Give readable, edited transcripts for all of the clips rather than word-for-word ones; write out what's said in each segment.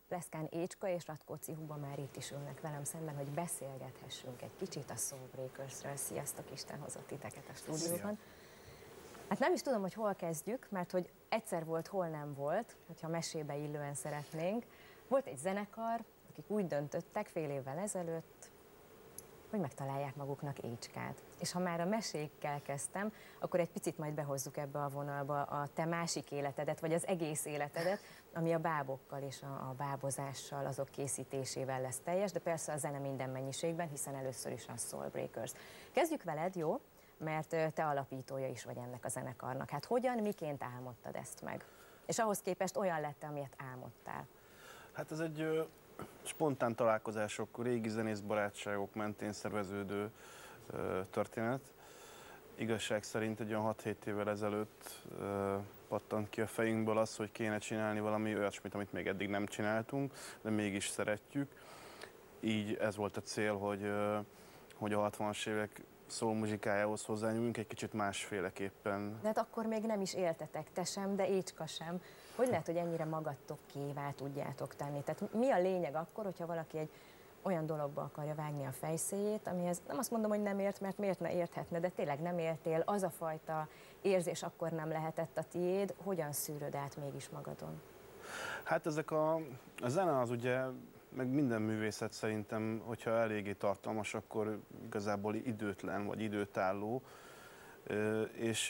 Pleszkán Écska és Ratkóczi Huba már itt is ülnek velem szemben, hogy beszélgethessünk egy kicsit a Soul Breakersről. Sziasztok, Isten hozott titeket a stúdióban. Hát nem is tudom, hogy hol kezdjük, mert hogy egyszer volt, hol nem volt, hogyha mesébe illően szeretnénk. Volt egy zenekar, akik úgy döntöttek fél évvel ezelőtt, hogy megtalálják maguknak Écskát. És ha már a mesékkel kezdtem, akkor egy picit majd behozzuk ebbe a vonalba a te másik életedet, vagy az egész életedet, ami a bábokkal és a bábozással, azok készítésével lesz teljes, de persze a zene minden mennyiségben, hiszen először is a Soul Breakers. Kezdjük veled, jó? Mert te alapítója is vagy ennek a zenekarnak. Hát hogyan, miként álmodtad ezt meg? És ahhoz képest olyan lett, amilyet álmodtál? Hát ez egy spontán találkozások, régi zenészbarátságok mentén szerveződő történet. Igazság szerint egy olyan 6-7 évvel ezelőtt pattant ki a fejünkből az, hogy kéne csinálni valami olyasmit, amit még eddig nem csináltunk, de mégis szeretjük. Így ez volt a cél, hogy a 60-as évek soul muzsikájához hozzányúljunk egy kicsit másféleképpen. De hát akkor még nem is éltetek, te sem, de Écska sem. Hogy lehet, hogy ennyire magattokévá tudjátok tenni? Tehát mi a lényeg akkor, hogyha valaki egy olyan dologba akarja vágni a fejszéjét, amihez nem azt mondom, hogy nem ért, mert miért ne érthetne, de tényleg nem éltél, az a fajta érzés akkor nem lehetett a tiéd, hogyan szűröd át mégis magadon? Hát a zene az ugye, meg minden művészet szerintem, hogyha eléggé tartalmas, akkor igazából időtlen vagy időtálló. És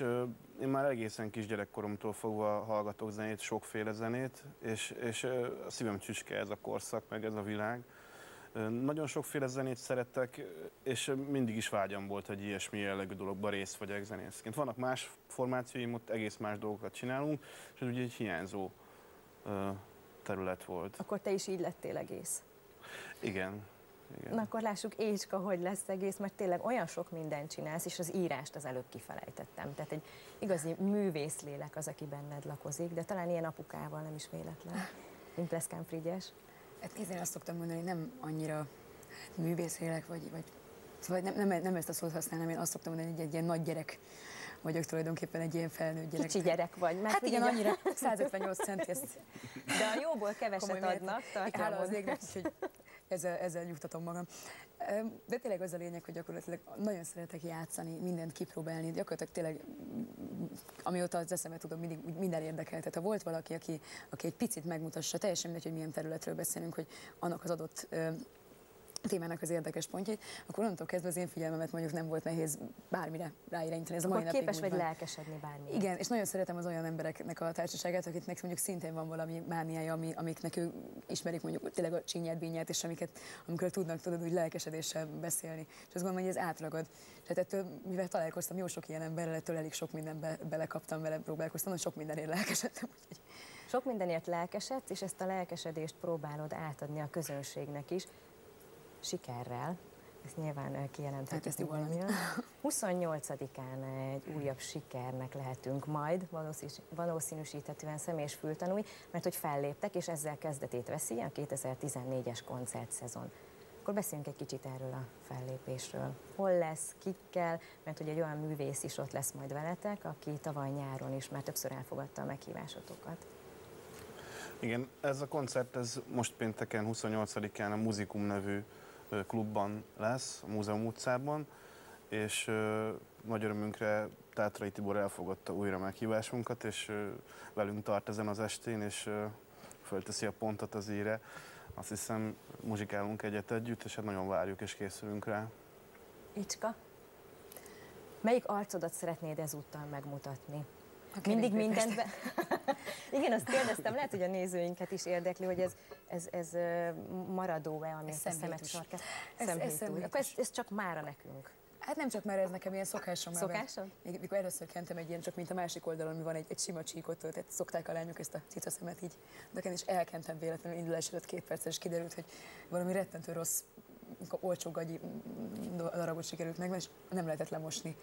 én már egészen kisgyerekkoromtól fogva hallgatok zenét, sokféle zenét, és a szívem csücske ez a korszak, meg ez a világ. Nagyon sokféle zenét szerettek, és mindig is vágyam volt, hogy ilyesmi jellegű dologban részt vegyek zenészként. Vannak más formációim, ott egész más dolgokat csinálunk, és ez ugye egy hiányzó terület volt. Akkor te is így lettél egész. Igen. Na akkor lássuk, Écska, hogy lesz egész, mert tényleg olyan sok mindent csinálsz, és az írást az előbb kifelejtettem. Tehát egy igazi művészlélek az, aki benned lakozik, de talán ilyen apukával nem is véletlen, mint Pleszkán Frigyes. Hát én azt szoktam mondani, nem annyira művészlélek, vagy szóval nem ezt a szót használnám, én azt szoktam mondani, hogy egy ilyen nagy gyerek vagyok tulajdonképpen, egy ilyen felnőtt gyerek. Kicsi gyerek vagy. Mert hát igen, annyira 158 centi, ezt de a jóból keveset adnak, hála az égnek, úgyhogy ezzel nyugtatom magam. De tényleg az a lényeg, hogy gyakorlatilag nagyon szeretek játszani, mindent kipróbálni, gyakorlatilag tényleg, amióta az eszembe tudom, mindig minden érdekel. Tehát ha volt valaki, aki egy picit megmutassa, teljesen mindegy, hogy milyen területről beszélünk, hogy annak az adott témának az érdekes pontjait, akkor onnantól kezdve az én figyelmemet mondjuk nem volt nehéz bármire ráirányítani. Ez a mai napig képes vagy van. Lelkesedni bármire. Igen, és nagyon szeretem az olyan embereknek a társaságát, akiknek mondjuk szintén van valami mániája, amiknek ők ismerik mondjuk tényleg a csinyát, bínyát, és amikor tudnak úgy lelkesedéssel beszélni. És azt gondolom, hogy ez átragad. Tehát ettől, mivel találkoztam jó sok ilyen emberrel, ettől elég sok mindenbe belekaptam, vele próbálkoztam, hogy sok mindenért lelkesedtem. Sok mindenért lelkesedsz, és ezt a lelkesedést próbálod átadni a közönségnek is. Sikerrel, ezt nyilván kijelenthetjük. 28-án egy újabb sikernek lehetünk majd, valószínűsíthetően szem- és fültanúi, mert hogy felléptek, és ezzel kezdetét veszi a 2014-es koncertszezon. Akkor beszéljünk egy kicsit erről a fellépésről. Hol lesz, kikkel, mert hogy egy olyan művész is ott lesz majd veletek, aki tavaly nyáron is már többször elfogadta a meghívásotokat. Igen, ez a koncert ez most pénteken 28-án a Muzikum nevű klubban lesz, a Múzeum utcában, és nagy örömünkre Tátrai Tibor elfogadta újra meghívásunkat, és velünk tart ezen az estén, és fölteszi a pontot az íre. Azt hiszem, muzsikálunk együtt, és hát nagyon várjuk és készülünk rá. Écska, melyik arcodat szeretnéd ezúttal megmutatni? Mindig mindent be... Igen, azt kérdeztem, lehet, hogy a nézőinket is érdekli, hogy ez maradó-e, ami a szemet sarkát. Szemhétúj. Akkor ez csak mára nekünk. Hát nem csak már, ez nekem ilyen szokásom. Szokásom? Még mikor először kentem egy ilyen, csak mint a másik oldalon, ami van egy sima csíkot, tehát szokták a lányok ezt a cicaszemet így, de is elkentem véletlenül indulás előtt 2 perccel, és kiderült, hogy valami rettentő rossz, olcsó gagyi darabot sikerült meg, és nem lehetett lemosni.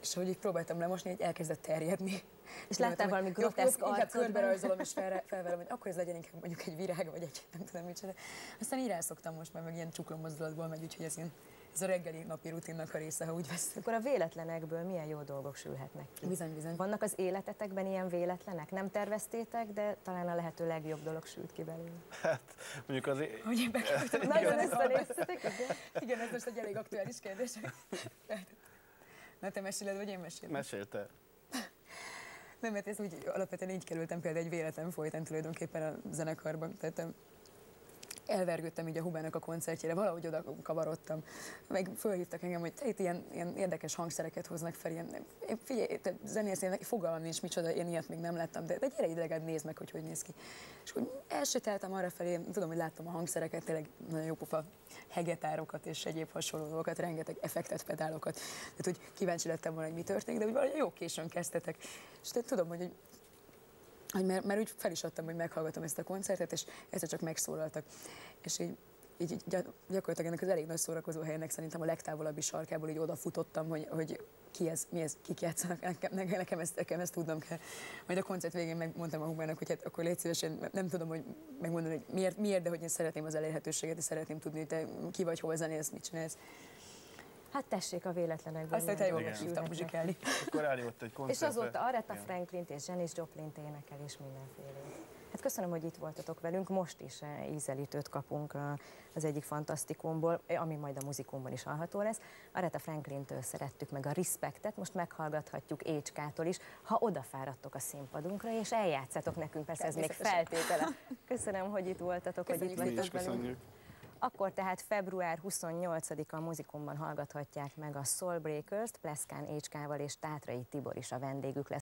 És ahogy így próbáltam lemosni, így elkezdett terjedni. És láttál valami groteszk arcodban? Inkább körbe rajzolom, és felvelem, hogy akkor ez legyen inkább mondjuk egy virág, vagy egy nem tudom micsoda. Aztán így rászoktam most már, meg ilyen csukló mozdulatból megy, úgyhogy ez ilyen ez a reggeli napi rutinnak a része, ha úgy veszük. Akkor a véletlenekből milyen jó dolgok sülhetnek ki? Bizony, bizony. Vannak az életetekben ilyen véletlenek? Nem terveztétek, de talán a lehető legjobb dolog sült ki belőle. Hát mondjuk azért... Hogy én bekerültem. Nagyon összenéztetek, igen? Igen, ez most egy elég aktuális kérdés. Na te meséled, vagy én mesélem? Mesélte. Nem, mert ez úgy alapvetően így kerültem például egy véletlen folytán tulajdonképpen a zenekarban. Tehát elvergődtem így a Hubának a koncertjére, valahogy oda kavarodtam. Meg fölhívtak engem, hogy te itt ilyen érdekes hangszereket hoznak fel, én figyelj, te zenész, én fogalmam nincs micsoda, én ilyet még nem láttam, de gyere ide, legalább nézd meg, hogy néz ki. És akkor elsétáltam arra felé, tudom, hogy láttam a hangszereket, tényleg nagyon jó pofa hegetárokat és egyéb hasonló dolgokat, rengeteg effektet, pedálokat. Tehát, hogy kíváncsi lettem volna, hogy mi történik, de úgy valahogy jó későn kezdtetek. És tudom, hogy mert úgy fel is adtam, hogy meghallgatom ezt a koncertet, és egyszer csak megszólaltak. És így gyakorlatilag ennek az elég nagy szórakozó helynek szerintem a legtávolabbi sarkából így odafutottam, hogy ki ez, mi ez, kik játszanak, nekem ezt tudnom kell. Majd a koncert végén megmondtam a Hubának, hogy hát akkor légy szívesen, nem tudom, hogy megmondani, hogy miért, de hogy én szeretném az elérhetőséget, és szeretném tudni, hogy te ki vagy, hol zenélsz, mit csinálsz. Hát tessék a véletlenekből. Azt mondta, jól dolgok meghívtam muzsikálni. Akkor eljött egy És koncertre. azóta Aretha Igen. Franklint és Janis Joplint énekel és mindenfélét. Hát köszönöm, hogy itt voltatok velünk. Most is ízelítőt kapunk az egyik fantasztikumból, ami majd a muzikumban is hallható lesz. Aretha Franklintől szerettük meg a Respectet, most meghallgathatjuk Écskától is, ha odafáradtok a színpadunkra, és eljátszatok nekünk, persze ez még feltétele. Köszönöm, hogy itt voltatok, hogy itt Mi is vagytok velünk. köszönjük. Akkor tehát február 28-a a muzikumban hallgathatják meg a Soul Breakers-t, Pleszkán Écskával és Tátrai Tibor is a vendégük lesz.